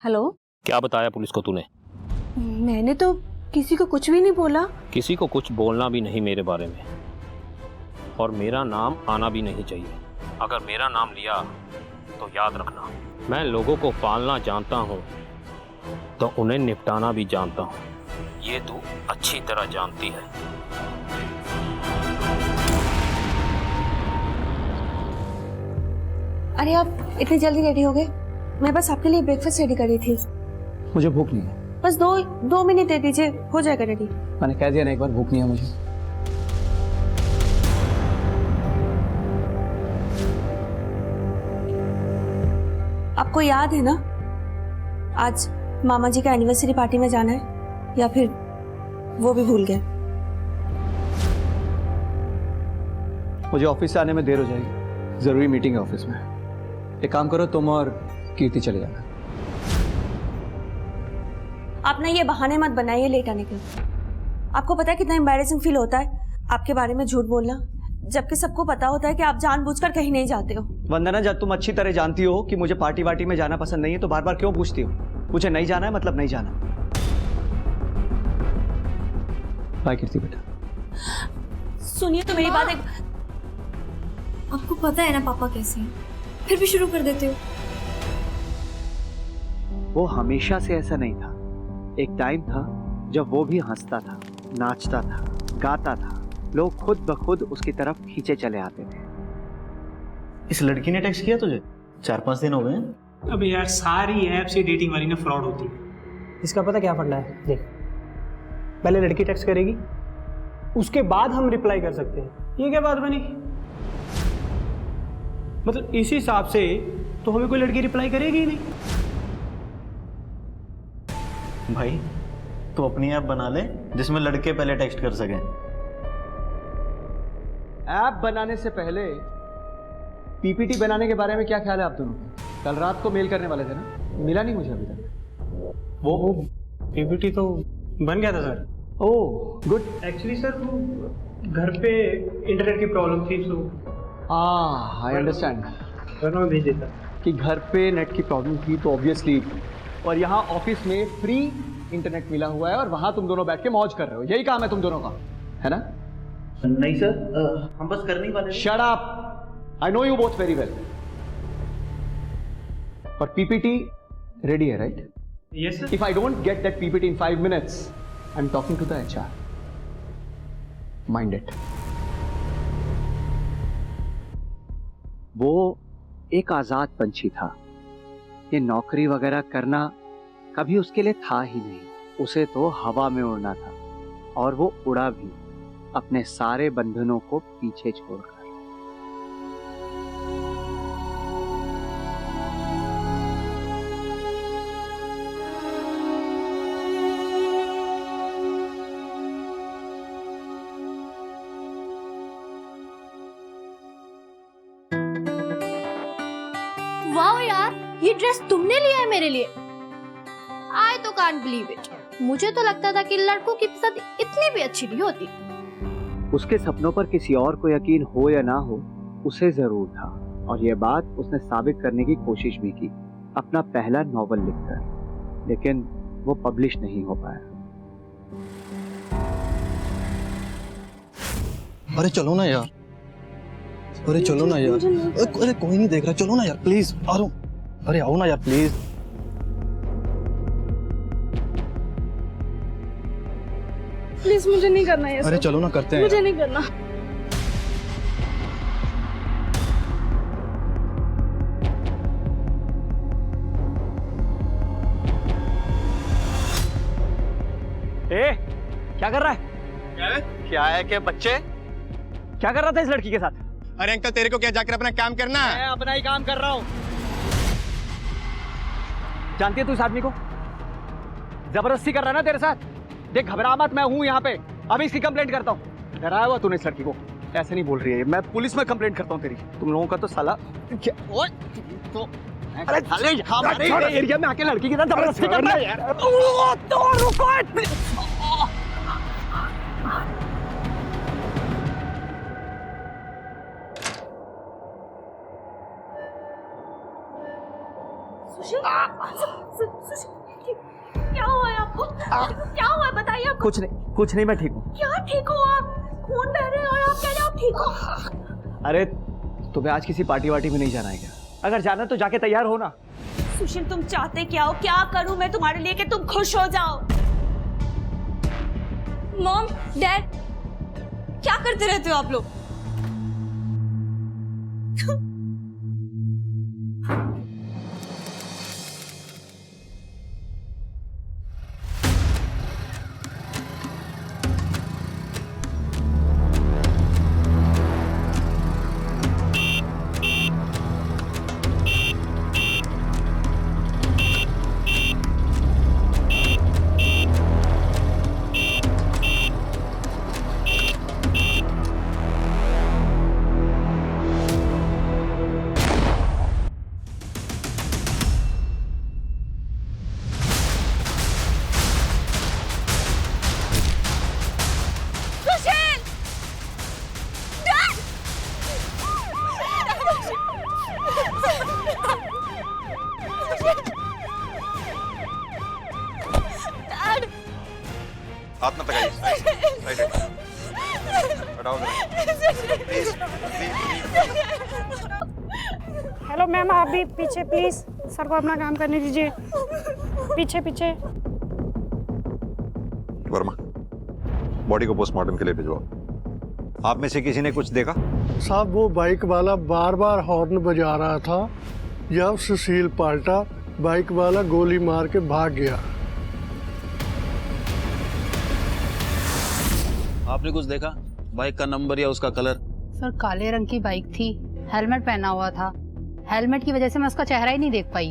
Hello. क्या बताया police को तूने? मैंने तो किसी को कुछ भी नहीं बोला। किसी को कुछ बोलना भी नहीं मेरे बारे में, और मेरा नाम आना भी नहीं चाहिए। अगर मेरा नाम लिया तो याद रखना, मैं लोगों को पालना जानता हूँ तो उन्हें निपटाना भी जानता हूँ। ये तू अच्छी तरह जानती है। अरे आप इतनी जल्दी रेडी हो गए? मैं बस आपके लिए ब्रेकफास्ट रेडी कर रही थी। मुझे भूख नहीं है। बस दो मिनट दे दीजिए, हो जाएगा रेडी। मैंने कह दिया ना एक बार, भूख नहीं है मुझे। आपको याद है ना आज मामा जी का एनिवर्सरी पार्टी में जाना है, या फिर वो भी भूल गए? मुझे ऑफिस से आने में देर हो जाएगी, जरूरी मीटिंग है ऑफिस में। एक काम करो, तुम और कीर्ति चले जाना। आप ना ये बहाने मत बनाइए लेट आने के। आपको पता है कितना एम्बैरेसिंग फील होता है आपके बारे में झूठ बोलना, जबकि सबको पता होता है कि आप जानबूझकर कहीं नहीं जाते हो। वंदना, जब तुम अच्छी तरह जानती हो कि मुझे पार्टी वार्टी में जाना पसंद नहीं है तो बार बार क्यों पूछती हो? मुझे नहीं जाना है मतलब नहीं जाना। बाय कीर्ति बेटा। सुनिए तो मेरी बात एक। आपको पता है ना पापा कैसे हैं, फिर भी शुरू कर देते हो। वो हमेशा से ऐसा नहीं था। एक टाइम था जब वो भी हंसता था, नाचता था, गाता था, लोग खुद ब खुद उसकी तरफ खींचे चले आते थे। इस लड़की ने टेक्स्ट किया तुझे? 4-5 दिन हो गए हैं। अब यार सारी ऐप से डेटिंग वाली ना फ्रॉड होती है। इसका पता क्या फंडा है? देख, पहले लड़की टेक्स्ट करेगी, उसके बाद हम रिप्लाई कर सकते हैं। ये क्या बात बनी? मतलब इस हिसाब से तो हमें कोई लड़की रिप्लाई करेगी ही नहीं। भाई तू अपनी ऐप बना ले जिसमें लड़के पहले टेक्स्ट कर सकें। ऐप बनाने से पहले पीपीटी बनाने के बारे में क्या ख्याल है आप दोनों का? कल रात को मेल करने वाले थे ना, मिला नहीं मुझे अभी तक। वो पीपीटी तो बन गया था sir. Oh good. Actually sir वो घर पे इंटरनेट की प्रॉब्लम थी, तो आई अंडरस्टैंड। वरना मैं भेज देता कि घर पे नेट की प्रॉब्लम थी तो ऑब्वियसली, और यहाँ ऑफिस में फ्री इंटरनेट मिला हुआ है और वहां तुम दोनों बैठ के मौज कर रहे हो। यही काम है तुम दोनों का, है ना? नहीं सर, हम बस करने ही वाले थे। Shut up, I know you both very well. और पीपीटी रेडी है, right? Yes sir. If I don't get that PPT in 5 minutes, I am talking to the HR. Mind it. वो एक आजाद पंछी था। ये नौकरी वगैरह करना कभी उसके लिए था ही नहीं। उसे तो हवा में उड़ना था, और वो उड़ा भी, अपने सारे बंधनों को पीछे छोड़कर। वाओ यार, ये ड्रेस तुमने लिया है मेरे लिए? आई तो कांट बिलीव इट। मुझे तो लगता था कि लड़कों की पसंद इतनी भी अच्छी नहीं होती। उसके सपनों पर किसी और को यकीन हो या ना हो, उसे जरूर था, और यह बात उसने साबित करने की कोशिश भी की अपना पहला नॉवल लिखकर, लेकिन वो पब्लिश नहीं हो पाया। अरे चलो ना यार, अरे चलो ना यार, अरे कोई नहीं देख रहा, चलो ना यार प्लीज। अरे आओ ना यार प्लीज। प्लीज मुझे नहीं करना ये। अरे चलो ना, करते हैं। मुझे नहीं करना। ए, क्या कर रहा है? क्या है कि बच्चे? क्या कर रहा था इस लड़की के साथ? अरे अंकल, तेरे को क्या जाकर अपना काम करना है? मैं अपना ही काम कर रहा हूँ। जानती है तू इस आदमी को? जबरदस्ती कर रहा है ना तेरे साथ। देख, घबरा मत, मैं हूँ यहाँ पे, अभी इसकी कंप्लेंट करता हूँ। डराया हुआ तूने इस लड़की को। ऐसे नहीं बोल रही है, मैं पुलिस में कंप्लेंट करता हूँ तेरी। तुम लोगों का तो साला क्या? ओए, तो अरे साले हमारे एरिया में आके लड़की के साथ जबरदस्ती कर रहा है यार। तो रुको। सुशील, कुछ नहीं, मैं ठीक हूँ। क्या ठीक हो आप? खून बह रहे हैं और आप कह रहे हो आप ठीक हो? अरे तुम्हें आज किसी पार्टी वार्टी में नहीं जाना है क्या? अगर जाना तो जाके तैयार हो ना। सुशील तुम चाहते क्या हो? क्या करूं मैं तुम्हारे लिए कि तुम खुश हो जाओ? मॉम, डैड, क्या करते रहते हो आप लोग? हाथ मत लगाइए। हटाओ प्लीज। हेलो मैम, आप भी पीछे प्लीज, सर को अपना काम करने दीजिए। पीछे पीछे। वर्मा, बॉडी को पोस्टमार्टम के लिए भिजवाओ। आप में से किसी ने कुछ देखा? साहब वो बाइक वाला बार बार हॉर्न बजा रहा था। जब सुशील पलटा, बाइक वाला गोली मार के भाग गया। आपने कुछ देखा? बाइक का नंबर या उसका कलर? सर काले रंग की बाइक थी, हेलमेट पहना हुआ था। हेलमेट की वजह से मैं उसका चेहरा ही नहीं देख पाई।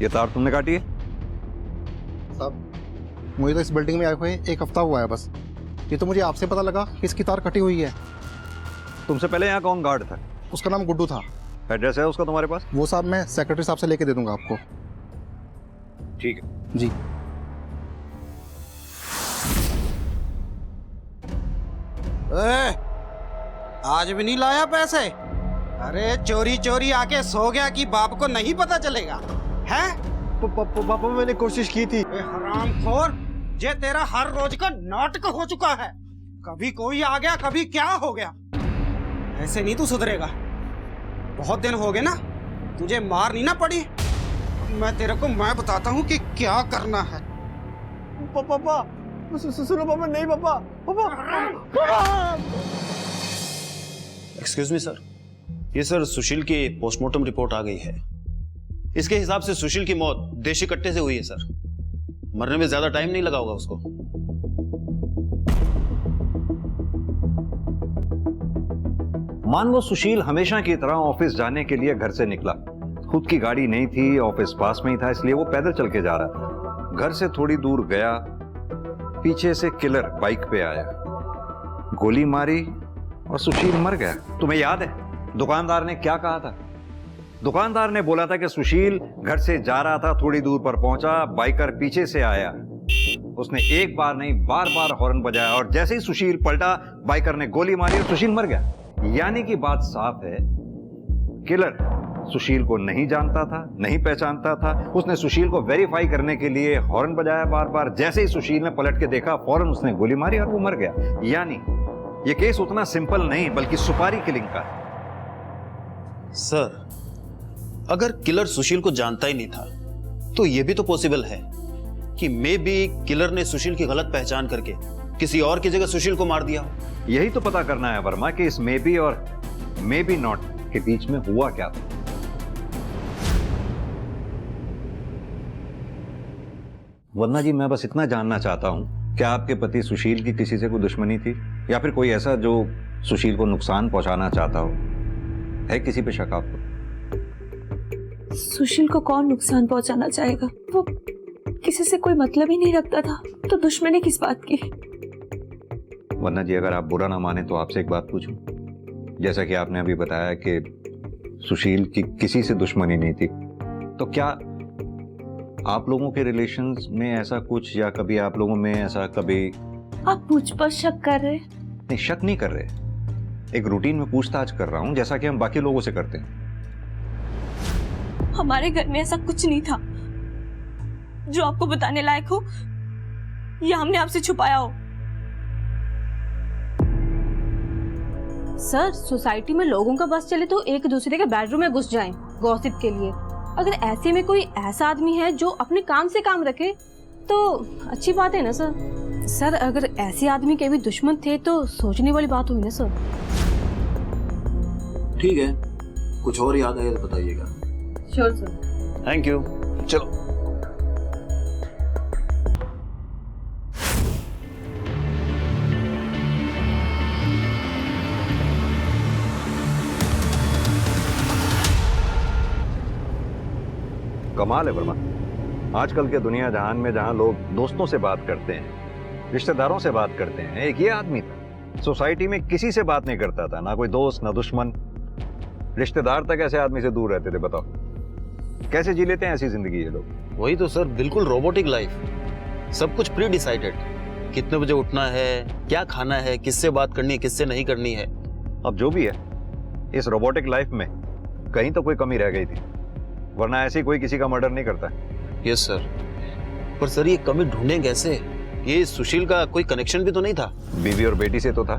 ये तार तुमने काटी है? साहब मुझे तो इस बिल्डिंग में आए हुए 1 हफ्ता हुआ है बस। ये तो मुझे आपसे पता लगा कि इसकी तार कटी हुई है। तुमसे पहले यहाँ कौन गार्ड था? उसका नाम गुड्डू था। एड्रेस है उसका तुम्हारे पास? वो साहब मैं सेक्रेटरी साहब से लेके दे दूंगा आपको। ठीक है जी। आज भी नहीं लाया पैसे? अरे चोरी चोरी आके सो गया कि बाप को नहीं पता चलेगा? हैं? पापा मैंने कोशिश की थी। हरामखोर, ये तेरा हर रोज का नाटक हो चुका है। कभी कोई आ गया, कभी क्या हो गया। ऐसे नहीं तू सुधरेगा। बहुत दिन हो गए ना, तुझे मार नहीं ना पड़ी। मैं तेरे को मैं बताता हूँ कि क्या करना है। पापा सुनो पापा, नहीं पापा। एक्सक्यूज मी सर, ये सर सुशील की पोस्टमार्टम रिपोर्ट आ गई है। इसके हिसाब से सुशील की मौत देशी कट्टे से हुई है सर। मरने में ज्यादा टाइम नहीं लगा होगा उसको। मान लो सुशील हमेशा की तरह ऑफिस जाने के लिए घर से निकला। खुद की गाड़ी नहीं थी, ऑफिस पास में ही था, इसलिए वो पैदल चल के जा रहा था। घर से थोड़ी दूर गया, पीछे से किलर बाइक पे आया, गोली मारी और सुशील मर गया। तुम्हें याद है दुकानदार ने क्या कहा था? दुकानदार ने बोला था कि सुशील घर से जा रहा था, थोड़ी दूर पर पहुंचा, बाइकर पीछे से आया। उसने एक बार नहीं बार बार हॉर्न बजाया और जैसे ही सुशील पलटा, बाइकर ने गोली मारी और सुशील मर गया। यानी कि बात साफ है, किलर सुशील को नहीं जानता था, नहीं पहचानता था। उसने सुशील को वेरीफाई करने के लिए हॉर्न बजाया बार बार। जैसे ही सुशील ने पलट के देखा, फौरन उसने गोली मारी और वो मर गया। यानी ये केस उतना सिंपल नहीं बल्कि सुपारी किलिंग का है। सर अगर किलर सुशील को जानता ही नहीं था तो यह भी तो पॉसिबल है कि मे बी किलर ने सुशील की गलत पहचान करके किसी और की जगह सुशील को मार दिया। यही तो पता करना है वर्मा कि इस मे बी और मे बी नॉट के बीच में हुआ क्या था। वर्मा जी, मैं बस इतना जानना चाहता हूं, क्या आपके पति सुशील की किसी से कोई दुश्मनी थी या फिर कोई ऐसा जो सुशील को नुकसान पहुंचाना चाहता हो? है किसी पे शक आपको? सुशील को कौन नुकसान पहुंचाना चाहेगा? वो किसी से कोई मतलब ही नहीं रखता था, तो दुश्मनी किस बात की? वरना जी, अगर आप बुरा ना माने तो आपसे एक बात पूछूं। जैसा कि आपने अभी बताया कि सुशील की किसी से दुश्मनी नहीं थी, तो क्या आप लोगों के रिलेशंस में ऐसा कुछ, या कभी आप लोगों में ऐसा कभी? आप मुझ पर शक कर रहे? नहीं, शक नहीं कर रहे, एक रूटीन में पूछताछ कर रहा हूं, जैसा कि हम बाकी लोगों से करते हैं। हमारे घर में ऐसा कुछ नहीं था जो आपको बताने लायक हो या हमने आपसे छुपाया हो। सर, सोसाइटी में लोगों का बस चले तो एक दूसरे के बेडरूम में घुस जाएं गॉसिप के लिए। अगर ऐसे में कोई ऐसा आदमी है जो अपने काम से काम रखे तो अच्छी बात है ना सर। सर, अगर ऐसे आदमी के भी दुश्मन थे तो सोचने वाली बात हुई ना सर। ठीक है, कुछ और याद आए तो बताइएगा। Sure sir. Thank you. चलो। कमाल है वर्मा, आजकल के दुनिया जहान में जहां लोग दोस्तों से बात करते हैं, रिश्तेदारों से बात करते हैं, एक ये आदमी था सोसाइटी में किसी से बात नहीं करता था, ना कोई दोस्त ना दुश्मन, रिश्तेदार तक ऐसे आदमी से दूर रहते थे। बताओ कैसे जी लेते हैं ऐसी जिंदगी ये लोग। वही तो सर, बिल्कुल रोबोटिक लाइफ, सब कुछ प्री डिसाइडेड, कितने बजे उठना है, क्या खाना है, किससे बात करनी है, किससे नहीं करनी है। अब जो भी है, इस रोबोटिक लाइफ में कहीं तो कोई कमी रह गई थी, वरना ऐसे कोई किसी का मर्डर नहीं करता। यस सर, पर सर ये कमी ढूंढें कैसे? ये सुशील का कोई कनेक्शन भी तो नहीं था। बीवी और बेटी से तो था,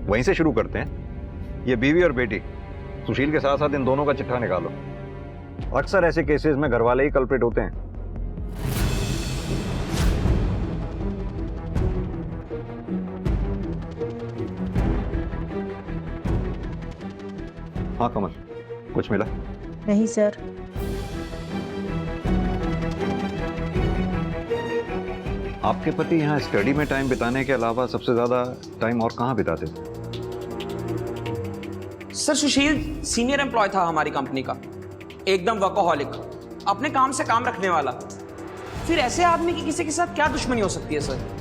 वहीं से शुरू करते हैं। ये बीवी और बेटी, सुशील के साथ साथ इन दोनों का चिट्ठा निकालो। अक्सर ऐसे केसेस में घरवाले ही कल्प्रिट होते हैं। हाँ कमल, कुछ मिला? नहीं सर। आपके पति यहाँ स्टडी में टाइम बिताने के अलावा सबसे ज्यादा टाइम और कहाँ बिताते थे? सर, सुशील सीनियर एम्प्लॉय था हमारी कंपनी का, एकदम वर्कोहॉलिक, अपने काम से काम रखने वाला। फिर ऐसे आदमी की किसी के साथ क्या दुश्मनी हो सकती है सर?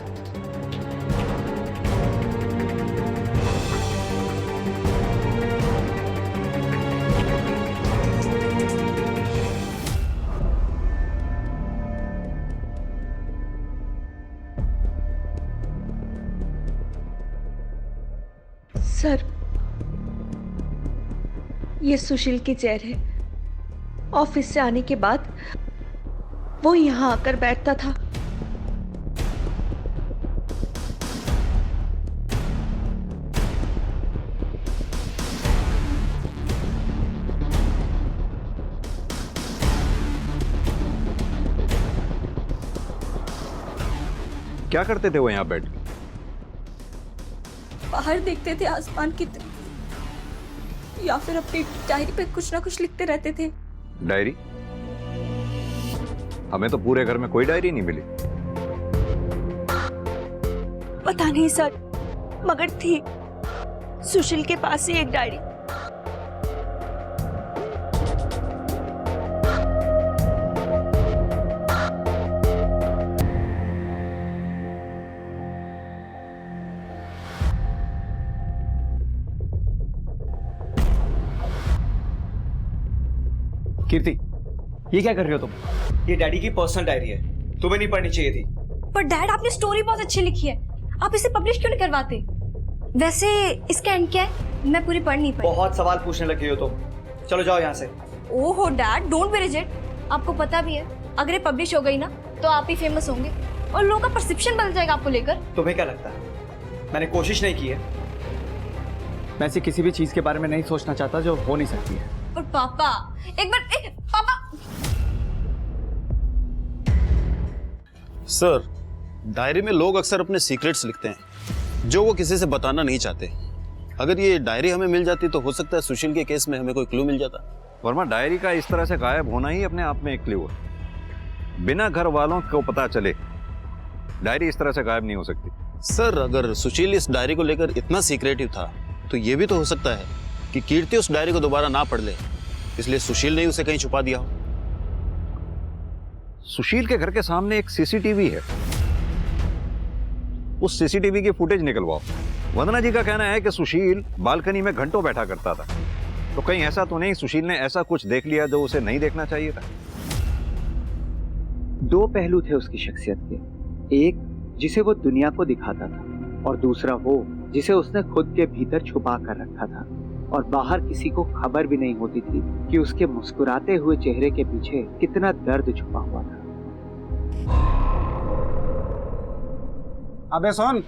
सर, ये सुशील की चेयर है। ऑफिस से आने के बाद वो यहाँ आकर बैठता था। क्या करते थे वो यहाँ बैठ? बाहर देखते थे आसमान की तरफ, या फिर अपनी डायरी पे कुछ ना कुछ लिखते रहते थे। डायरी? हमें तो पूरे घर में कोई डायरी नहीं मिली। पता नहीं सर, मगर थी सुशील के पास ही एक डायरी। कीर्ति, ये क्या कर रही हो तुम? ये डैडी की पर्सनल डायरी है, तुम्हें नहीं पढ़नी चाहिए थी। पर डैड, आपने स्टोरी बहुत अच्छी लिखी है, आप इसे पब्लिश क्यों नहीं करवाते? वैसे इसका एंड क्या है? मैं पूरी पढ़ नहीं पाई। बहुत सवाल पूछने लगी हो तुम, चलो जाओ यहाँ से। ओहो डैड, डोंट बी रिजिड। आपको पता भी है अगर ये पब्लिश हो गई ना तो आप ही फेमस होंगे और लोगों का परसेप्शन बदल जाएगा आपको लेकर। तुम्हें क्या लगता है मैंने कोशिश नहीं की है? मैं ऐसी किसी भी चीज के बारे में नहीं सोचना चाहता जो हो नहीं सकती है। और पापा, एक बार पापा। सर, डायरी में लोग अक्सर अपने सीक्रेट्स लिखते हैं जो वो किसी से बताना नहीं चाहते। अगर ये डायरी हमें मिल जाती तो हो सकता है सुशील के केस में हमें कोई क्लू मिल जाता। वर्मा, डायरी का इस तरह से गायब होना ही अपने आप में एक क्लू है। बिना घर वालों को पता चले डायरी इस तरह से गायब नहीं हो सकती। सर, अगर सुशील इस डायरी को लेकर इतना सीक्रेटिव था तो ये भी तो हो सकता है कि कीर्ति उस डायरी को दोबारा ना पढ़ ले, इसलिए सुशील ने उसे कहीं छुपा दिया हो। सुशील के घर के सामने एक सीसीटीवी है, उस सीसीटीवी की फुटेज निकलवाओ। वंदना जी का कहना है कि सुशील बालकनी में घंटों बैठा करता था, तो कहीं ऐसा तो नहीं सुशील ने ऐसा कुछ देख लिया जो उसे नहीं देखना चाहिए था? दो पहलू थे उसकी शख्सियत के, एक जिसे वो दुनिया को दिखाता था और दूसरा वो जिसे उसने खुद के भीतर छुपा कर रखा था। और बाहर किसी को खबर भी नहीं होती थी कि उसके मुस्कुराते हुए चेहरे के पीछे कितना दर्द छुपा हुआ था। अबे सुन,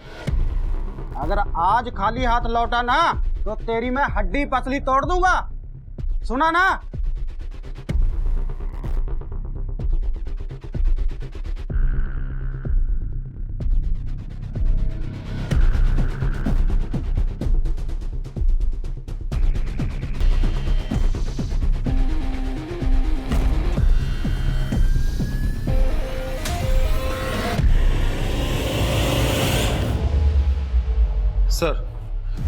अगर आज खाली हाथ लौटा ना तो तेरी मैं हड्डी पसली तोड़ दूंगा, सुना ना? सर,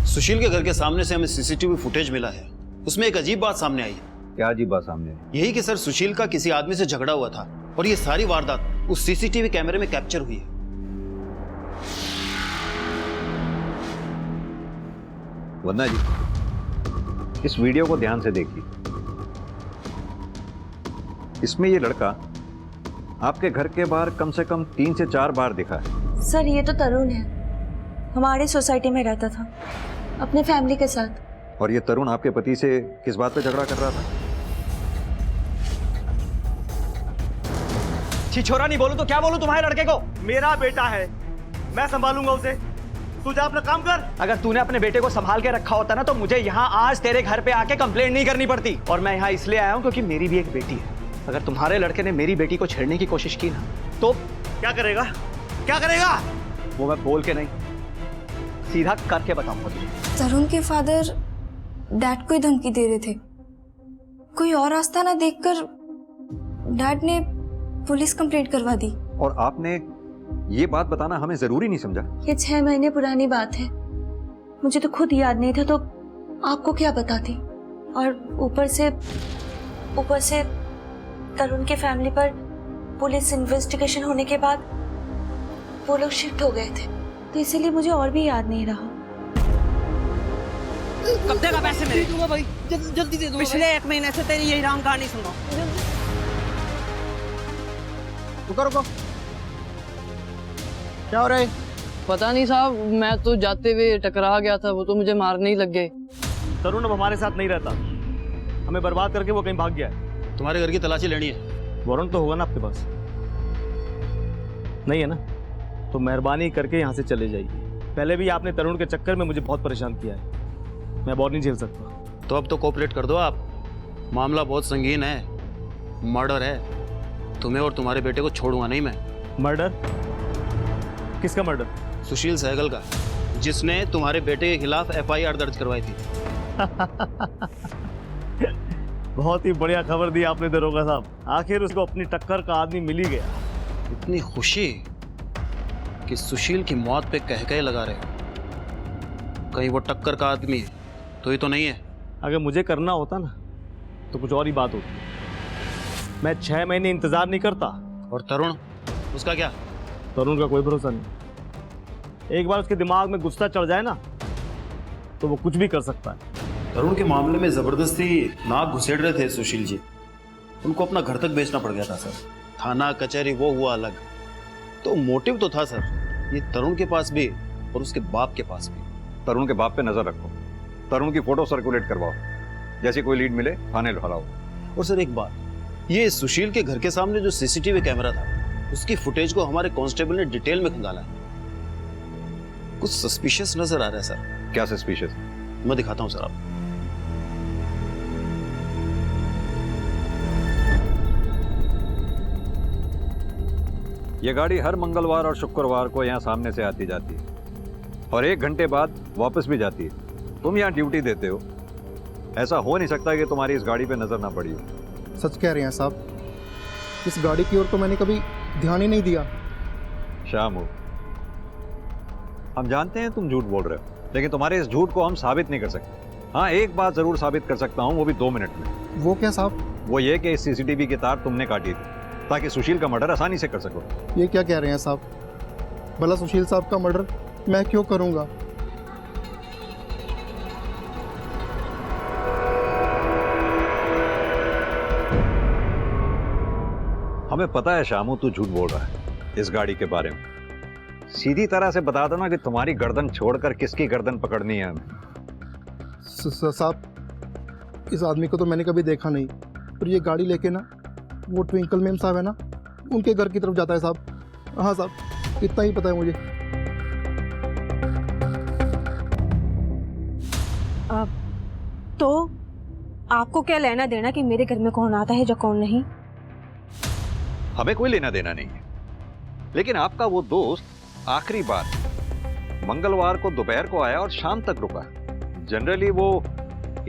सुशील के घर के सामने से हमें सीसीटीवी फुटेज मिला है। उसमें एक अजीब बात सामने आई है। क्या अजीब बात सामने आई? यही कि सर, सुशील का किसी आदमी से झगड़ा हुआ था और ये सारी वारदात उस सीसीटीवी कैमरे में कैप्चर हुई है। वंदना जी, इस वीडियो को ध्यान से देखिए। इसमें ये लड़का आपके घर के बाहर कम से कम 3 से 4 बार दिखा है। सर, ये तो तरुण है, हमारी सोसाइटी में रहता था अपने फैमिली के साथ। और ये तरुण आपके पति से किस बात पे झगड़ा कर रहा था? छिछोरा नहीं बोलूं तो क्या बोलूं तुम्हारे लड़के को? मेरा बेटा है, मैं संभालूंगा उसे, तू जा अपना काम कर। अगर तूने अपने बेटे को संभाल के रखा होता ना तो मुझे यहाँ आज तेरे घर पे आके कंप्लेंट नहीं करनी पड़ती। और मैं यहाँ इसलिए आया हूँ क्योंकि मेरी भी एक बेटी है। अगर तुम्हारे लड़के ने मेरी बेटी को छेड़ने की कोशिश की ना तो क्या करेगा? क्या करेगा वो मैं बोल के नहीं, सीधा करके बताऊंगा तुझे। तरुण के फादर डैड को ही धमकी दे रहे थे। कोई और रास्ता ना देखकर डैड ने पुलिस कंप्लेंट करवा दी। और आपने ये बात बताना हमें जरूरी नहीं समझा? ये 6 महीने पुरानी बात है, मुझे तो खुद याद नहीं था तो आपको क्या बताती। और ऊपर से तरुण के फैमिली पर पुलिस इन्वेस्टिगेशन होने के बाद वो लोग शिफ्ट हो गए थे, तो इसीलिए मुझे और भी याद नहीं रहा। कब देगा पैसे मेरे? दूंगा भाई, जल्दी दे दूंगा। पिछले 1 महीने से तेरी यही राम कहानी सुन रहा हूं। रुको, क्या हो रहा है? पता नहीं साहब, मैं तो जाते हुए टकरा गया था, वो तो मुझे मारने ही लग गए। तरुण अब हमारे साथ नहीं रहता, हमें बर्बाद करके वो कहीं भाग गया है। तुम्हारे घर की तलाशी लेनी है। वारंट तो होगा ना आपके पास? नहीं है ना? तो मेहरबानी करके यहाँ से चले जाइए। पहले भी आपने तरुण के चक्कर में मुझे बहुत परेशान किया है, मैं और नहीं झेल सकता। तो अब तो कोऑपरेट कर दो आप, मामला बहुत संगीन है, मर्डर है। तुम्हें और तुम्हारे बेटे को छोड़ूंगा नहीं मैं। मर्डर? किसका मर्डर? सुशील सहगल का, जिसने तुम्हारे बेटे के खिलाफ FIR दर्ज करवाई थी। बहुत ही बढ़िया खबर दी आपने दरोगा साहब, आखिर उसको अपनी टक्कर का आदमी मिल ही गया। इतनी खुशी कि सुशील की मौत पे कह लगा रहे हो, कहीं वो टक्कर का आदमी है तो ये तो नहीं है। अगर मुझे करना होता ना तो कुछ और ही बात होती। मैं 6 महीने इंतजार नहीं करता। और तरुण, उसका क्या? तरुण का कोई भरोसा नहीं, एक बार उसके दिमाग में गुस्सा चढ़ जाए ना तो वो कुछ भी कर सकता है। तरुण के मामले में जबरदस्ती नाक घुसेड़ रहे थे सुशील जी, उनको अपना घर तक बेचना पड़ गया था सर। थाना कचहरी वो हुआ अलग, तो मोटिव तो था सर, ये तरुण के पास भी और उसके बाप के पास भी। तरुण के बाप पे नजर रखो, तरुण की फोटो सर्कुलेट करवाओ, जैसी कोई लीड मिले थाने लौटाओ। और सर एक बात, ये सुशील के घर के सामने जो CCTV कैमरा था, उसकी फुटेज को हमारे कांस्टेबल ने डिटेल में खंगाला है। कुछ सस्पिशियस नजर आ रहा है सर। क्या सस्पिशियस? मैं दिखाता हूं सर आपको। ये गाड़ी हर मंगलवार और शुक्रवार को यहाँ सामने से आती जाती है और 1 घंटे बाद वापस भी जाती है। तुम यहाँ ड्यूटी देते हो, ऐसा हो नहीं सकता कि तुम्हारी इस गाड़ी पे नजर ना पड़ी हो। सच कह रहे हैं साहब, इस गाड़ी की ओर तो मैंने कभी ध्यान ही नहीं दिया। शामू, हम जानते हैं तुम झूठ बोल रहे हो, लेकिन तुम्हारे इस झूठ को हम साबित नहीं कर सकते। हाँ, एक बात जरूर साबित कर सकता हूँ, वो भी 2 मिनट में। वो क्या साहब? वो ये कि इस CCTV की तार तुमने काटी थी ताकि सुशील का मर्डर आसानी से कर सको। ये क्या कह रहे हैं साहब? भला सुशील साहब का मर्डर मैं क्यों करूंगा? हमें पता है शामू, तू झूठ बोल रहा है इस गाड़ी के बारे में। सीधी तरह से बता दो ना कि तुम्हारी गर्दन छोड़कर किसकी गर्दन पकड़नी है हमें। साहब, इस आदमी को तो मैंने कभी देखा नहीं, पर ये गाड़ी लेके ना वो ट्विंकल मैम साहब है ना, उनके घर की तरफ जाता है साहब। हाँ साहब, इतना ही पता है मुझे। तो आपको क्या लेना देना कि मेरे घर में कौन आता है या कौन नहीं? हमें कोई लेना देना नहीं है, लेकिन आपका वो दोस्त आखिरी बार मंगलवार को दोपहर को आया और शाम तक रुका। जनरली वो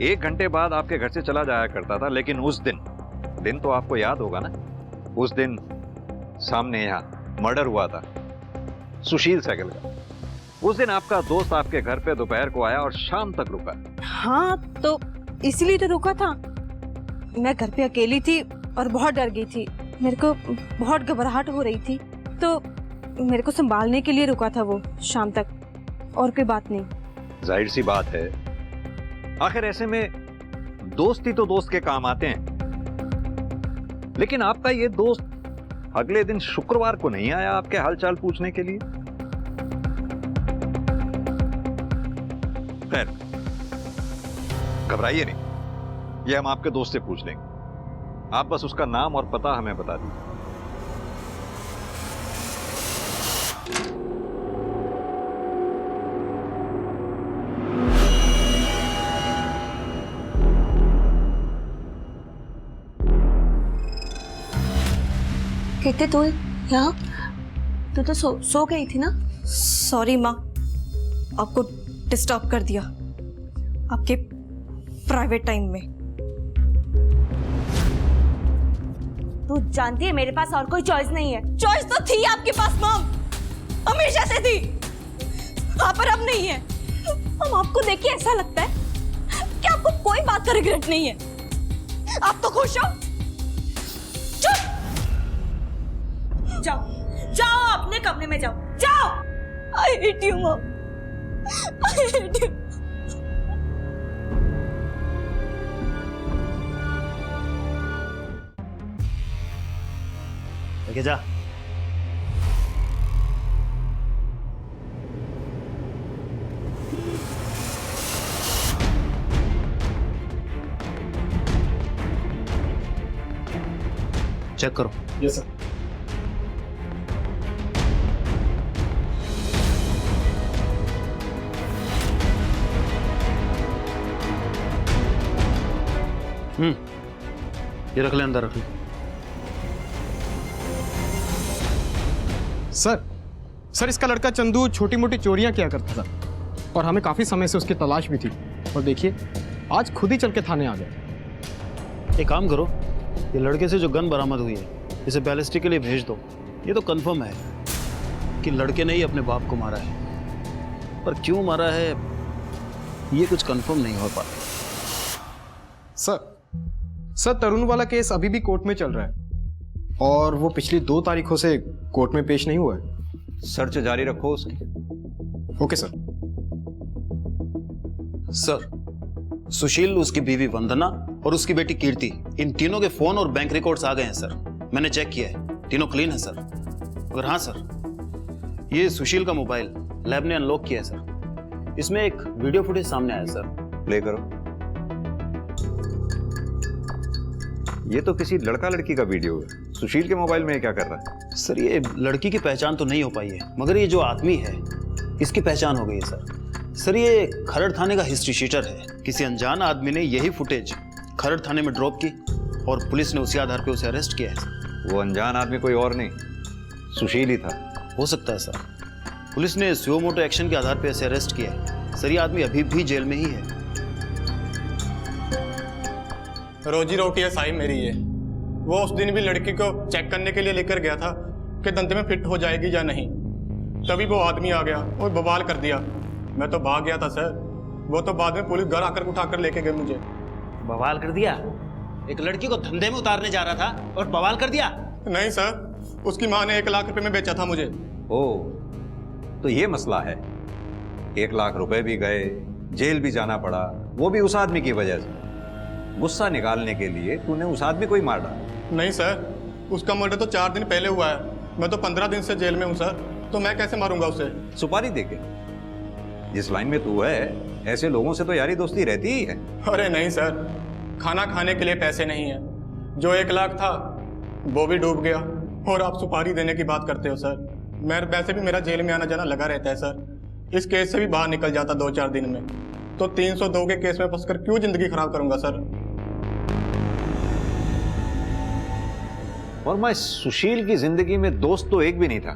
1 घंटे बाद आपके घर से चला जाया करता था, लेकिन उस दिन तो आपको याद होगा ना, उस दिन सामने यहाँ मर्डर हुआ था सुशील सहगल का। उस दिन आपका दोस्त आपके घर पे दोपहर को आया और शाम तक रुका। हाँ, तो इसलिए तो रुका था। मैं घर पे अकेली थी और बहुत डर गई थी, मेरे को बहुत घबराहट हो रही थी, तो मेरे को संभालने के लिए रुका था वो शाम तक, और कोई बात नहीं। जाहिर सी बात है, आखिर ऐसे में दोस्ती तो दोस्त के काम आते हैं, लेकिन आपका ये दोस्त अगले दिन शुक्रवार को नहीं आया आपके हालचाल पूछने के लिए। खैर, घबराइए नहीं, ये हम आपके दोस्त से पूछ लेंगे। आप बस उसका नाम और पता हमें बता दीजिए। कहते तू यहाँ, तू तो सो गई थी ना? सॉरी माँ, आपको डिस्टर्ब कर दिया आपके प्राइवेट टाइम में। तू जानती है मेरे पास और कोई चॉइस नहीं है। चॉइस तो थी आपके पास मॉम, हमेशा से थी, हाँ पर अब नहीं है। हम आपको देख के ऐसा लगता है कि आपको कोई बात का रिग्रेट नहीं है। आप तो खुश हो। चुप, जाओ जाओ अपने कमरे में जाओ, जाओ। I hate you mom, I hate you. लेके जा। चेक करो। Yes sir. ये रख ले, अंदर रख ले। सर इसका लड़का चंदू छोटी मोटी चोरियां किया करता था और हमें काफी समय से उसकी तलाश भी थी, और देखिए आज खुद ही चल के थाने आ गए। एक काम करो, ये लड़के से जो गन बरामद हुई है इसे बैलिस्टिक के लिए भेज दो। ये तो कंफर्म है कि लड़के ने ही अपने बाप को मारा है, पर क्यों मारा है ये कुछ कंफर्म नहीं हो पाता। सर तरुण वाला केस अभी भी कोर्ट में चल रहा है और वो पिछली 2 तारीखों से कोर्ट में पेश नहीं हुआ है। सर्च जारी रखो उसकी। Okay sir. सर, सुशील, उसकी बीवी वंदना और उसकी बेटी कीर्ति, इन तीनों के फोन और बैंक रिकॉर्ड्स आ गए हैं सर। मैंने चेक किया है, तीनों क्लीन है सर। और हाँ सर, ये सुशील का मोबाइल लैब ने अनलॉक किया है सर। इसमें एक वीडियो फुटेज सामने आया सर। प्ले करो। ये तो किसी लड़का लड़की का वीडियो है। सुशील के मोबाइल में ये क्या कर रहा है? सर, ये लड़की की पहचान तो नहीं हो पाई है, मगर ये जो आदमी है इसकी पहचान हो गई है सर। सर, ये खरड़ थाने का हिस्ट्री शीटर है। किसी अनजान आदमी ने यही फुटेज खरड़ थाने में ड्रॉप की और पुलिस ने उसी आधार पे उसे अरेस्ट किया है। वो अनजान आदमी कोई और नहीं, सुशील ही था। हो सकता है सर। पुलिस ने सुओ मोटो एक्शन के आधार पे इसे अरेस्ट किया है। सर, ये आदमी अभी भी जेल में ही है। रोजी रोटी है साई मेरी ये। वो उस दिन भी लड़की को चेक करने के लिए लेकर गया था कि दंत में फिट हो जाएगी या नहीं, तभी वो आदमी आ गया और बवाल कर दिया। मैं तो भाग गया था सर, वो तो बाद में पुलिस घर आकर उठाकर लेके गए मुझे। बवाल कर दिया? एक लड़की को धंधे में उतारने जा रहा था और बवाल कर दिया? नहीं सर, उसकी माँ ने 1 लाख रुपए में बेचा था मुझे। ओह, तो ये मसला है। 1 लाख रुपए भी गए, जेल भी जाना पड़ा, वो भी उस आदमी की वजह से। गुस्सा निकालने के लिए तूने उस आदमी को ही मार डाला। नहीं सर, उसका मर्डर तो 4 दिन पहले हुआ है। मैं तो 15 दिन से जेल में हूँ सर, तो मैं कैसे मारूंगा उसे? सुपारी देके? जिस लाइन में तू है ऐसे लोगों से तो यारी दोस्ती रहती ही है। अरे नहीं सर, खाना खाने के लिए पैसे नहीं है। जो 1 लाख था वो भी डूब गया, और आप सुपारी देने की बात करते हो सर। मैं वैसे भी मेरा जेल में आना जाना लगा रहता है सर। इस केस से भी बाहर निकल जाता 2-4 दिन में, तो 302 के केस में फंसकर क्यों जिंदगी खराब करूंगा सर। और मैं सुशील की जिंदगी में दोस्त तो एक भी नहीं था,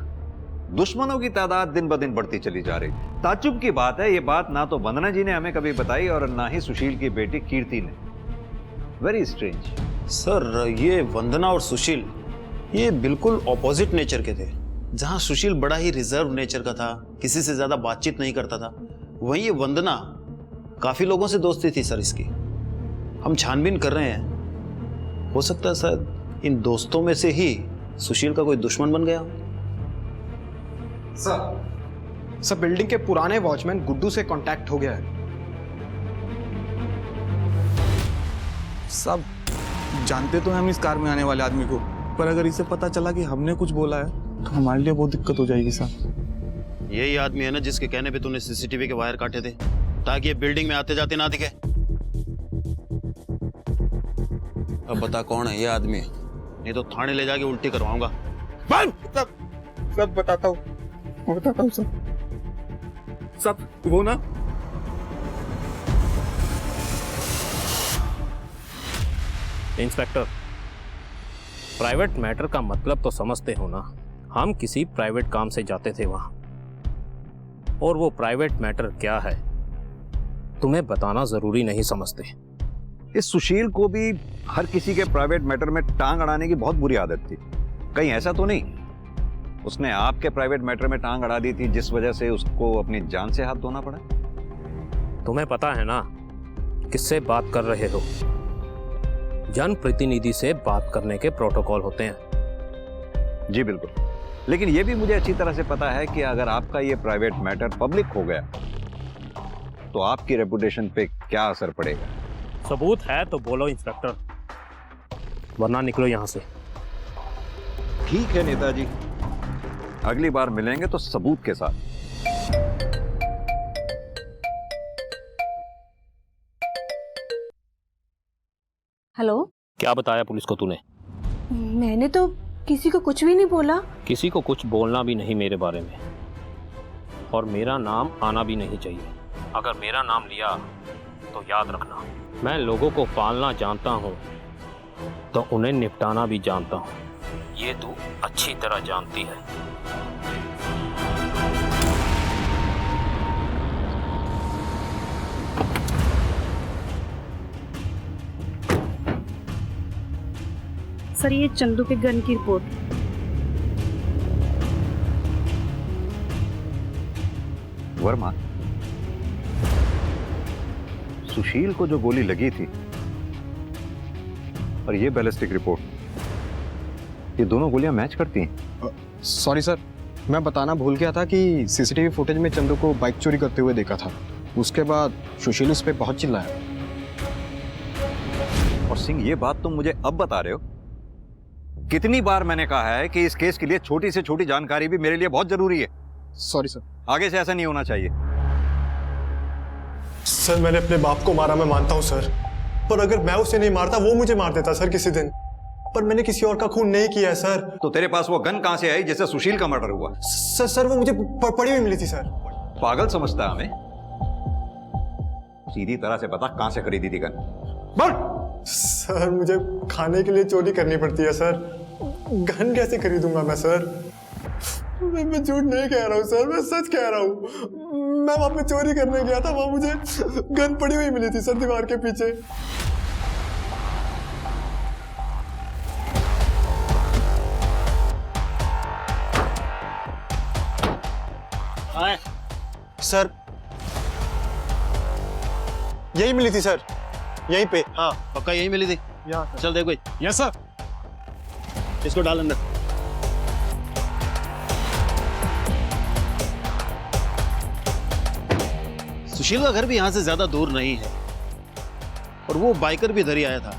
दुश्मनों की तादाद दिन ब दिन बढ़ती चली जा रही। ताज्जुब की बात है, ये बात ना तो वंदना जी ने हमें कभी बताई और ना ही सुशील की बेटी कीर्ति ने। Very strange. सर ये वंदना और सुशील ये बिल्कुल ऑपोजिट नेचर के थे। जहां सुशील बड़ा ही रिजर्व नेचर का था, किसी से ज्यादा बातचीत नहीं करता था, वहीं ये वंदना काफी लोगों से दोस्ती थी सर इसकी। हम छानबीन कर रहे हैं, हो सकता है सर इन दोस्तों में से ही सुशील का कोई दुश्मन बन गया। सर बिल्डिंग के पुराने वॉचमैन गुड्डू से कांटेक्ट हो गया है। सब जानते तो हैं हम इस कार में आने वाले आदमी को, पर अगर इसे पता चला कि हमने कुछ बोला है तो हमारे लिए बहुत दिक्कत हो जाएगी सर। यही आदमी है ना जिसके कहने पे तूने सीसीटीवी के वायर काटे थे ताकि ये बिल्डिंग में आते जाते ना दिखे। अब बता कौन है ये आदमी, नहीं तो थाने ले जाके उल्टी करवाऊंगा। सब बताता हूँ सब वो ना इंस्पेक्टर, प्राइवेट मैटर का मतलब तो समझते हो ना। हम किसी प्राइवेट काम से जाते थे वहां, और वो प्राइवेट मैटर क्या है तुम्हें बताना जरूरी नहीं समझते। इस सुशील को भी हर किसी के प्राइवेट मैटर में टांग अड़ाने की बहुत बुरी आदत थी। कहीं ऐसा तो नहीं उसने आपके प्राइवेट मैटर में टांग अड़ा दी थी जिस वजह से उसको अपनी जान से हाथ धोना पड़ा? तुम्हें पता है ना किससे बात कर रहे हो। जनप्रतिनिधि से बात करने के प्रोटोकॉल होते हैं। जी बिल्कुल, लेकिन यह भी मुझे अच्छी तरह से पता है कि अगर आपका ये प्राइवेट मैटर पब्लिक हो गया तो आपकी रेपुटेशन पे क्या असर पड़ेगा। सबूत है तो बोलो इंस्पेक्टर, वरना निकलो यहां से। ठीक है नेताजी, अगली बार मिलेंगे तो सबूत के साथ। हेलो, क्या बताया पुलिस को तूने? मैंने तो किसी को कुछ भी नहीं बोला। किसी को कुछ बोलना भी नहीं मेरे बारे में, और मेरा नाम आना भी नहीं चाहिए। अगर मेरा नाम लिया तो याद रखना, मैं लोगों को पालना जानता हूँ तो उन्हें निपटाना भी जानता हूँ। ये तू अच्छी तरह जानती है। सर ये चंदू के गन की रिपोर्ट। वर्मा, सुशील को जो गोली लगी थी और ये बैलिस्टिक रिपोर्ट, ये दोनों गोलियां मैच करती हैं। सॉरी सर, मैं बताना भूल गया था कि सीसीटीवी फुटेज में चंदू को बाइक चोरी करते हुए देखा था। उसके बाद सुशील उस पर बहुत चिल्लाया। और सिंह, ये बात तुम मुझे अब बता रहे हो? कितनी बार मैंने कहा है कि इस केस के लिए छोटी से छोटी जानकारी भी मेरे लिए बहुत जरूरी है। सॉरी सर, आगे से ऐसा नहीं होना चाहिए। सर मैंने अपने बाप को मारा, मैं मानता हूँ सर, पर अगर मैं उसे नहीं मारता वो मुझे मार देता सर किसी दिन। पर मैंने किसी और का खून नहीं किया है सर। तो तेरे पास वो गन कहां से आई जिससे सुशील का मर्डर हुआ? सर वो मुझे पड़ी हुई मिली थी सर। पागल समझता है हमें? सीधी तरह से बता कहां से खरीदी थी गन? बोल। सर मुझे खाने के लिए चोरी करनी पड़ती है सर, गन कैसे खरीदूंगा मैं सर? मैं झूठ नहीं कह रहा हूँ सर, मैं सच कह रहा हूँ। मैं वहां पे चोरी करने गया था, वहां मुझे गन पड़ी हुई मिली थी सर दीवार के पीछे। सर यही मिली थी सर, यहीं पे। हाँ पक्का यही मिली थी। चल देखो। Yes sir. इसको डाल अंदर। सुशील का घर भी यहां से ज्यादा दूर नहीं है, और वो बाइकर भी इधर ही आया था।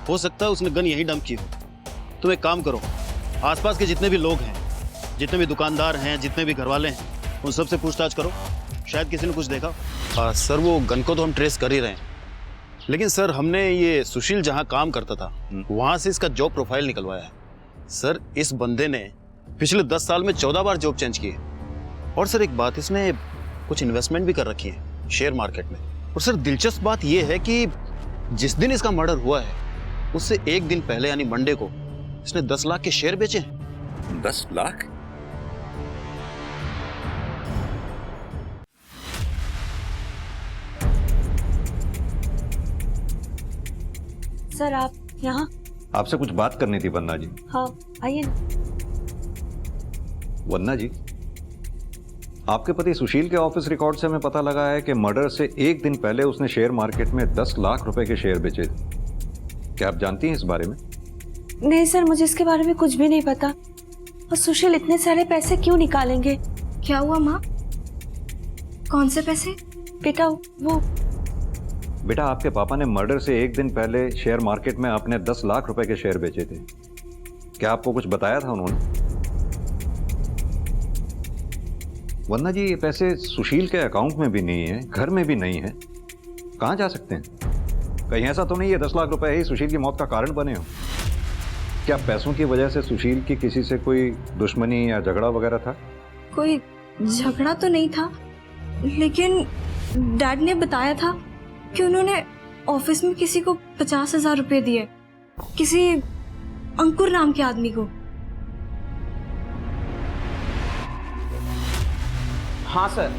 हो सकता है उसने गन यहीं डंप की हो। तुम एक काम करो, आसपास के जितने भी लोग हैं, जितने भी दुकानदार हैं, जितने भी घरवाले हैं, उन सबसे पूछताछ करो, शायद किसी ने कुछ देखा। सर वो गन को तो हम ट्रेस कर ही रहे हैं, लेकिन सर हमने ये सुशील जहां काम करता था वहां से इसका जॉब प्रोफाइल निकलवाया है। सर इस बंदे ने पिछले 10 साल में 14 बार जॉब चेंज की है। और सर एक बात, इसने कुछ इन्वेस्टमेंट भी कर रखी है शेयर मार्केट में। और सर दिलचस्प बात यह है कि जिस दिन इसका मर्डर हुआ है उससे एक दिन पहले यानी मंडे को इसने 10 लाख के शेयर बेचे हैं। 10 लाख? सर आप यहाँ? आपसे कुछ बात करनी थी वन्ना जी। हाँ आइए ना। वन्ना जी, आपके पति सुशील के ऑफिस रिकॉर्ड से हमें पता लगा है कि मर्डर से एक दिन पहले उसने शेयर मार्केट में 10 लाख रुपए के शेयर बेचे थे। क्या आप जानती हैं इस बारे में? नहीं सर, मुझे इसके बारे में कुछ भी नहीं पता। और सुशील इतने सारे पैसे क्यों निकालेंगे? क्या हुआ माँ? कौन से पैसे? बेटा आपके पापा ने मर्डर से एक दिन पहले शेयर मार्केट में अपने 10 लाख रुपए के शेयर बेचे थे। क्या आपको कुछ बताया था उन्होंने? वन्ना जी, ये पैसे सुशील के अकाउंट में भी नहीं है, घर में भी नहीं है, कहां जा सकते हैं? कहीं ऐसा तो नहीं है 10 लाख रुपए ही सुशील की मौत का कारण बने हो? क्या पैसों की वजह से सुशील की किसी से कोई दुश्मनी या झगड़ा वगैरह था? कोई झगड़ा तो नहीं था, लेकिन डैड ने बताया था कि उन्होंने ऑफिस में किसी को 50,000 रुपए दिए, किसी अंकुर नाम के आदमी को। हाँ सर,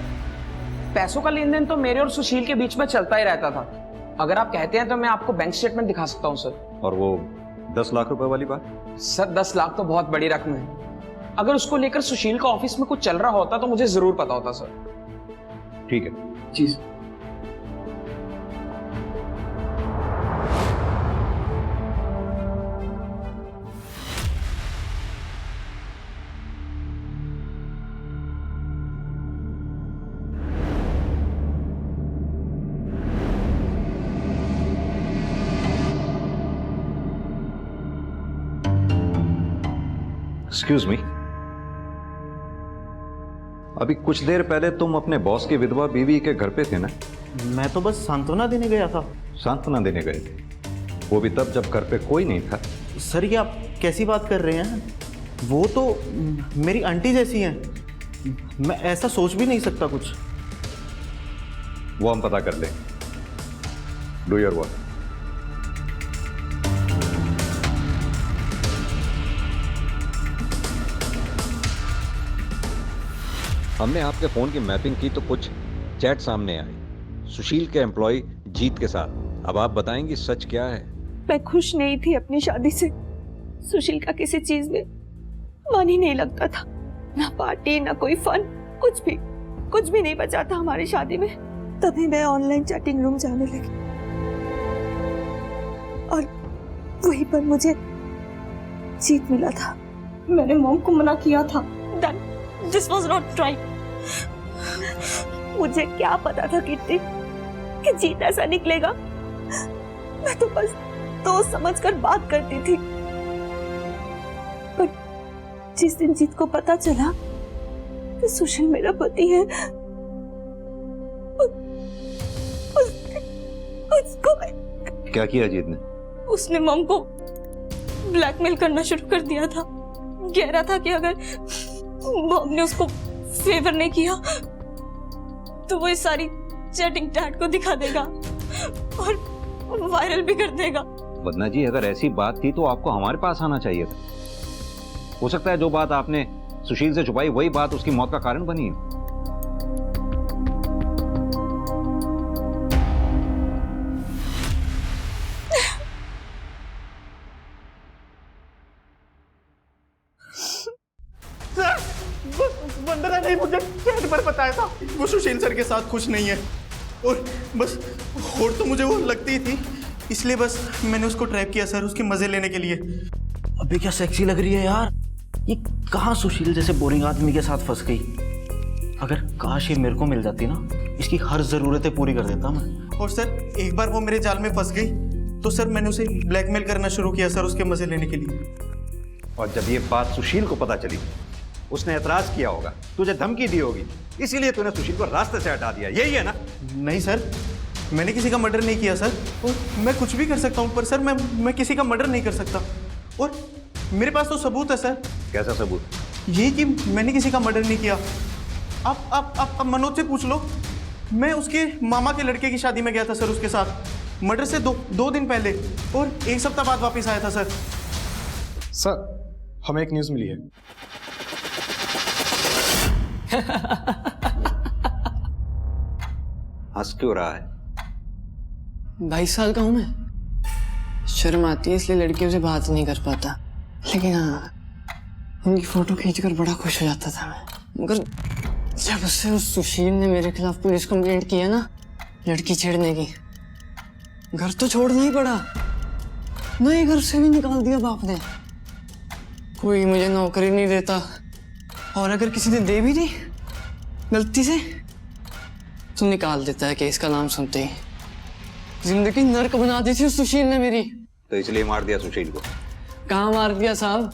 पैसों का लेन देन तो मेरे और सुशील के बीच में चलता ही रहता था। अगर आप कहते हैं तो मैं आपको बैंक स्टेटमेंट दिखा सकता हूँ सर। और वो 10 लाख रुपए वाली बात? सर 10 लाख तो बहुत बड़ी रकम है। अगर उसको लेकर सुशील का ऑफिस में कुछ चल रहा होता तो मुझे जरूर पता होता सर। ठीक है जी। एक्सक्यूज मी, अभी कुछ देर पहले तुम अपने बॉस की विधवा बीवी के घर पे थे ना? मैं तो बस सांत्वना देने गया था। सांत्वना देने गए थे? वो भी तब जब घर पे कोई नहीं था। सर ये आप कैसी बात कर रहे हैं? वो तो मेरी आंटी जैसी हैं, मैं ऐसा सोच भी नहीं सकता कुछ। वो हम पता कर लें। Do your work. हमने आपके फोन की मैपिंग की तो कुछ चैट सामने आए सुशील के एम्प्लॉय जीत के साथ। अब आप बताएंगी सच क्या है? मैं खुश नहीं थी अपनी शादी से। सुशील का किसी चीज में मन ही नहीं लगता था, ना पार्टी ना कोई फन, कुछ भी नहीं बचा था हमारी शादी में। तभी मैं ऑनलाइन चैटिंग रूम जाने लगी और वहीं पर मुझे जीत मिला था। मैंने मॉम को मना किया था that this was not right। मुझे क्या पता था किट्टी कि जीत ऐसा निकलेगा। मैं तो बस दोस्त समझकर बात करती थी, पर जिस दिन जीत को पता चला कि सुशील मेरा पति है, उसको क्या किया जीत ने? उसने मॉम को ब्लैकमेल करना शुरू कर दिया था। कह रहा था कि अगर मॉम ने उसको फेवर नहीं किया तो वो इस सारी चैटिंग डैड को दिखा देगा और वायरल भी कर देगा। वन्ना जी, अगर ऐसी बात थी तो आपको हमारे पास आना चाहिए था। हो सकता है जो बात आपने सुशील से छुपाई वही बात उसकी मौत का कारण बनी है। वंदना ने मुझे चैट पर बताया था वो सुशील सर के साथ खुश नहीं है, और बस होड़ तो मुझे वो लगती थी, इसलिए बस मैंने उसको ट्रैप किया सर, उसके मजे लेने के लिए। अबे क्या सेक्सी लग रही है यार, ये कहाँ सुशील जैसे बोरिंग आदमी के साथ फंस गई। अगर काश ये मेरे को मिल जाती ना, इसकी हर जरूरतें पूरी कर देता मैं। और सर एक बार वो मेरे जाल में फंस गई तो सर मैंने उसे ब्लैकमेल करना शुरू किया सर, उसके मजे लेने के लिए। और जब ये बात सुशील को पता चली उसने एतराज किया होगा, तुझे धमकी दी होगी, इसीलिए तूने सुशील को रास्ते से हटा दिया, यही है ना? नहीं सर, मैंने किसी का मर्डर नहीं किया सर। और मैं कुछ भी कर सकता हूँ, पर सर मैं किसी का मर्डर नहीं कर सकता। और मेरे पास तो सबूत है सर। कैसा सबूत? यही कि मैंने किसी का मर्डर नहीं किया। आप मनोज से पूछ लो। मैं उसके मामा के लड़के की शादी में गया था सर उसके साथ, मर्डर से दो दिन पहले, और 1 सप्ताह बाद वापस आया था सर। सर हमें एक न्यूज़ मिली है। हंस क्यों रहा है? 22 साल का हूं मैं, शर्म आती है इसलिए लड़कियों से बात नहीं कर पाता। लेकिन हाँ, उनकी फोटो खींचकर बड़ा खुश हो जाता था मैं। मगर जब से उस सुशील ने मेरे खिलाफ पुलिस कंप्लेंट की है ना, लड़की छेड़ने की, घर तो छोड़ना ही पड़ा, नए घर से भी निकाल दिया बाप ने। कोई मुझे नौकरी नहीं देता, और अगर किसी ने दे भी दी गलती से तो निकाल देता है केस का नाम सुनते ही। जिंदगी नर्क बना दी थी उस सुशील ने मेरी। तो इसलिए मार दिया सुशील को? कहाँ मार दिया साहब,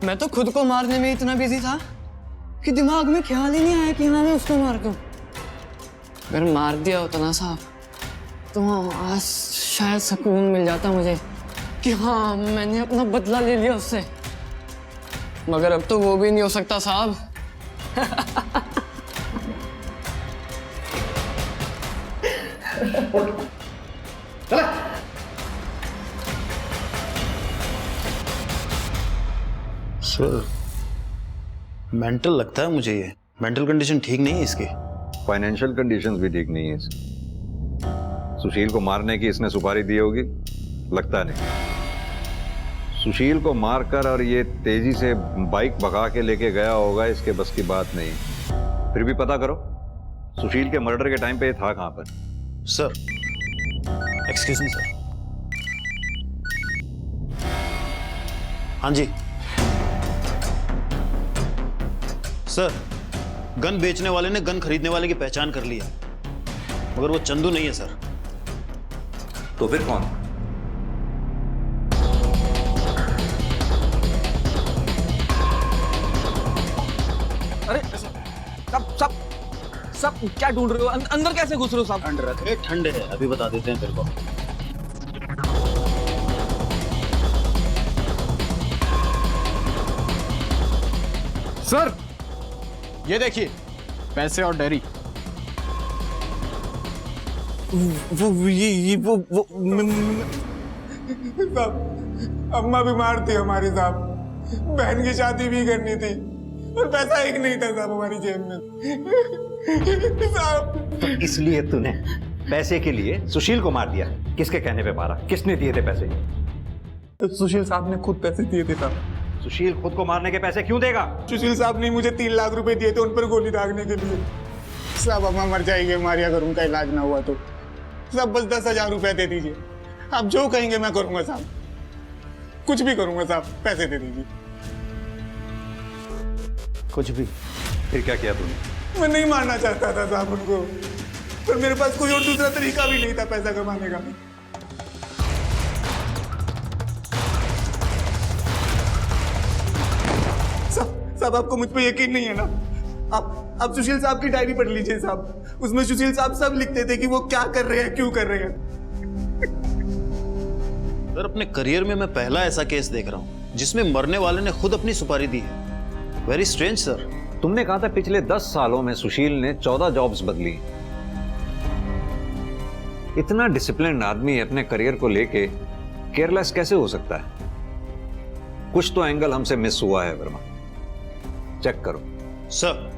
मैं तो खुद को मारने में इतना बिजी था कि दिमाग में ख्याल ही नहीं आया कि हाँ मैं उसको मार दूं। अगर मार दिया होता ना साहब तो आज शायद सुकून मिल जाता मुझे कि हाँ मैंने अपना बदला ले लिया उससे। मगर अब तो वो भी नहीं हो सकता साहब। सर मेंटल लगता है मुझे, ये मेंटल कंडीशन ठीक नहीं है इसकी। फाइनेंशियल कंडीशंस भी ठीक नहीं है इसकी। सुशील को मारने की इसने सुपारी दी होगी, लगता नहीं। सुशील को मारकर और ये तेजी से बाइक भगा के लेके गया होगा, इसके बस की बात नहीं। फिर भी पता करो सुशील के मर्डर के टाइम पे ये था कहां पर? Sir excuse me sir. हाँ जी सर, गन बेचने वाले ने गन खरीदने वाले की पहचान कर लिया, मगर वो चंदू नहीं है सर। तो फिर कौन? अरे सब क्या ढूंढ रहे हो? अंदर कैसे घुस रहे हो साहब? ठंड रखे, ठंड है, अभी बता देते हैं तेरे को। सर ये देखिए पैसे और डायरी। साहब अम्मा बीमार थी हमारी साहब, बहन की शादी भी करनी थी और पैसा एक नहीं था साहब हमारी जेब में साहब। तो इसलिए तूने पैसे के लिए सुशील को मार दिया? किसके कहने पे मारा? किसने दिए थे पैसे? सुशील साहब ने खुद पैसे दिए थे साहब। सुशील खुद को मारने के पैसे क्यों देगा? सुशील साहब ने मुझे 3 लाख रुपए दिए थे उन पर गोली दागने के लिए। साहब अम्मा मर जाएगी हमारी अगर उनका इलाज ना हुआ तो। साहब बस 10,000 रुपए दे दीजिए, आप जो कहेंगे मैं करूंगा साहब, कुछ भी करूंगा साहब, पैसे दे दीजिए। कुछ भी? फिर क्या किया तूने? मैं नहीं मारना चाहता था साहब उनको, पर मेरे पास कोई और दूसरा तरीका भी नहीं था पैसा कमाने का। साहब आपको मुझ पे यकीन नहीं है ना? आप सुशील साहब की डायरी पढ़ लीजिए साहब, उसमें सुशील साहब सब लिखते थे कि वो क्या कर रहे हैं, क्यों कर रहे हैं। सर अपने करियर में मैं पहला ऐसा केस देख रहा हूं जिसमें मरने वाले ने खुद अपनी सुपारी दी है। Very strange sir. तुमने कहा था पिछले 10 सालों में सुशील ने 14 जॉब्स बदली। इतना डिसिप्लिन आदमी अपने करियर को लेके केयरलेस कैसे हो सकता है? कुछ तो एंगल हमसे मिस हुआ है वर्मा, चेक करो। सर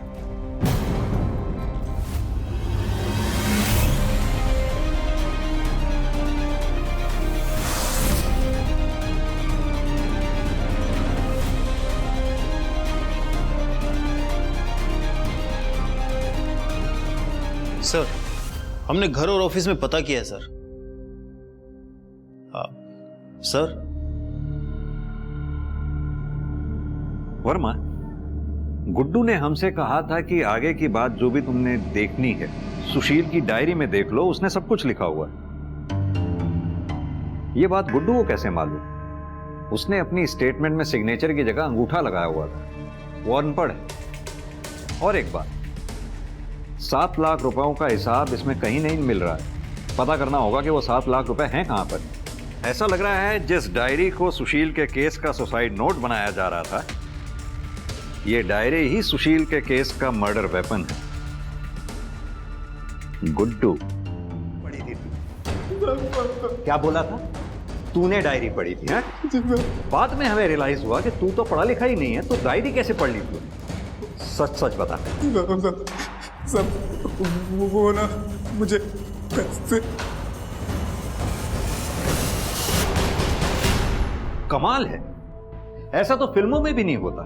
सर हमने घर और ऑफिस में पता किया है सर। सर वर्मा, गुड्डू ने हमसे कहा था कि आगे की बात जो भी तुमने देखनी है सुशील की डायरी में देख लो, उसने सब कुछ लिखा हुआ है। यह बात गुड्डू को कैसे मालूम? उसने अपनी स्टेटमेंट में सिग्नेचर की जगह अंगूठा लगाया हुआ था, वो अनपढ़ है। और एक बात, 7 लाख रुपयों का हिसाब इसमें कहीं नहीं मिल रहा है। पता करना होगा कि वो 7 लाख रुपए हैं कहां पर। ऐसा लग रहा है जिस डायरी को सुशील के केस का सुसाइड नोट बनाया जा रहा था, ये डायरी ही सुशील के केस का मर्डर वेपन है। गुड्डू पढ़ी थी क्या बोला था? तूने डायरी पढ़ी थी? बाद में हमें रियलाइज हुआ कि तू तो पढ़ा लिखा ही नहीं है, तो डायरी कैसे पढ़ ली तू? सच सच बता। सब वो ना मुझे पैसे। कमाल है, ऐसा तो फिल्मों में भी नहीं होता।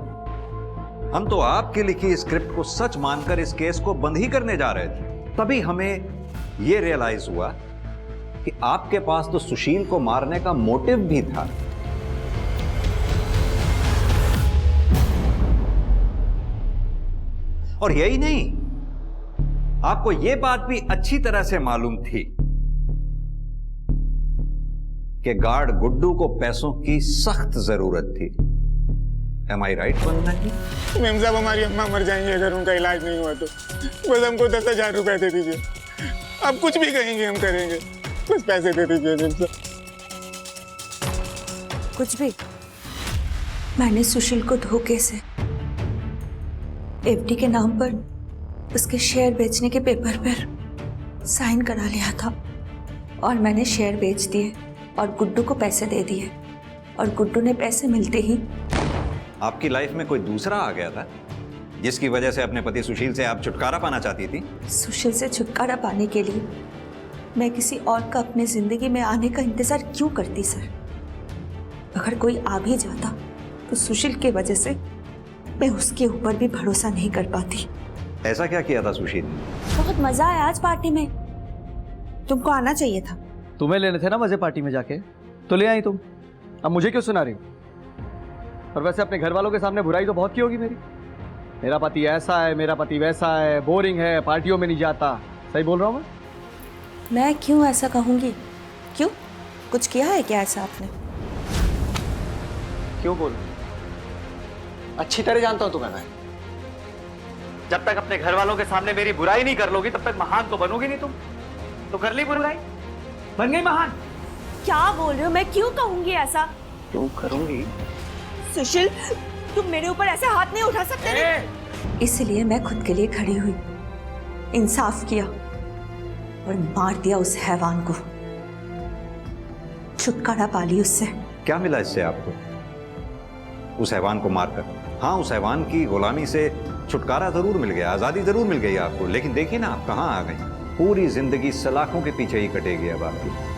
हम तो आपकी लिखी स्क्रिप्ट को सच मानकर इस केस को बंद ही करने जा रहे थे, तभी हमें यह रियलाइज हुआ कि आपके पास तो सुशील को मारने का मोटिव भी था। और यही नहीं, आपको यह बात भी अच्छी तरह से मालूम थी कि गार्ड गुड्डू को पैसों की सख्त जरूरत थी। Am I right Vandana ji? Ma'am साहब, हमारी अम्मा मर जाएंगी अगर उनका इलाज नहीं हुआ तो। बस हमको 10,000 रुपए दे दीजिए। आप कुछ भी कहेंगे हम करेंगे, बस पैसे दे दीजिए मैम साहब। कुछ भी? मैंने सुशील को धोखे से एफडी के नाम पर उसके शेयर बेचने के पेपर पर साइन करा लिया था, और मैंने शेयर बेच दिए और गुड्डू को पैसे दे दिए, और गुड्डू ने पैसे मिलते ही आपकी लाइफ में कोई दूसरा आ गया था जिसकी वजह से अपने पति सुशील से आप छुटकारा पाना चाहती थी? सुशील से छुटकारा पाने के लिए मैं किसी और का अपने जिंदगी में आने का इंतजार क्यों करती सर? अगर कोई आ भी जाता तो सुशील की वजह से मैं उसके ऊपर भी भरोसा नहीं कर पाती। ऐसा क्या किया था सुशील ने? बहुत मजा आया आज पार्टी में, तुमको आना चाहिए था। तुम्हें लेने थे ना मजे पार्टी में जाके, तो ले आई तुम। अब मुझे क्यों सुना रही हो? और वैसे अपने घर वालों के सामने बुराई तो बहुत की होगी मेरी। मेरा पति ऐसा है, मेरा पति वैसा है, बोरिंग है, पार्टियों में नहीं जाता। सही बोल रहा हूँ मैं क्यों ऐसा कहूंगी? क्यों, कुछ किया है क्या ऐसा आपने? क्यों बोलूं? अच्छी तरह जानता हूं तुम्हें मैं। जब तक अपने घर वालों के सामने मेरी बुराई नहीं कर लोगी, तब तक महान तो बनोगी नहीं तुम। तो कर ली बुराई, बन गई महान। क्या बोल रहे हो? मैं क्यों कहूंगी ऐसा? क्यों करूंगी? सुशील, तुम मेरे ऊपर ऐसे हाथ नहीं उठा सकते। इसलिए मैं खुद के लिए खड़ी हुई, इंसाफ किया और मार दिया उस हैवान को। छुटकारा पा ली उससे। क्या मिला इससे आपको उस हैवान को मारकर? हाँ, उस हैवान की गुलामी से छुटकारा जरूर मिल गया, आजादी जरूर मिल गई आपको, लेकिन देखिए ना आप कहाँ आ गई। पूरी जिंदगी सलाखों के पीछे ही कटेगी अब आपकी।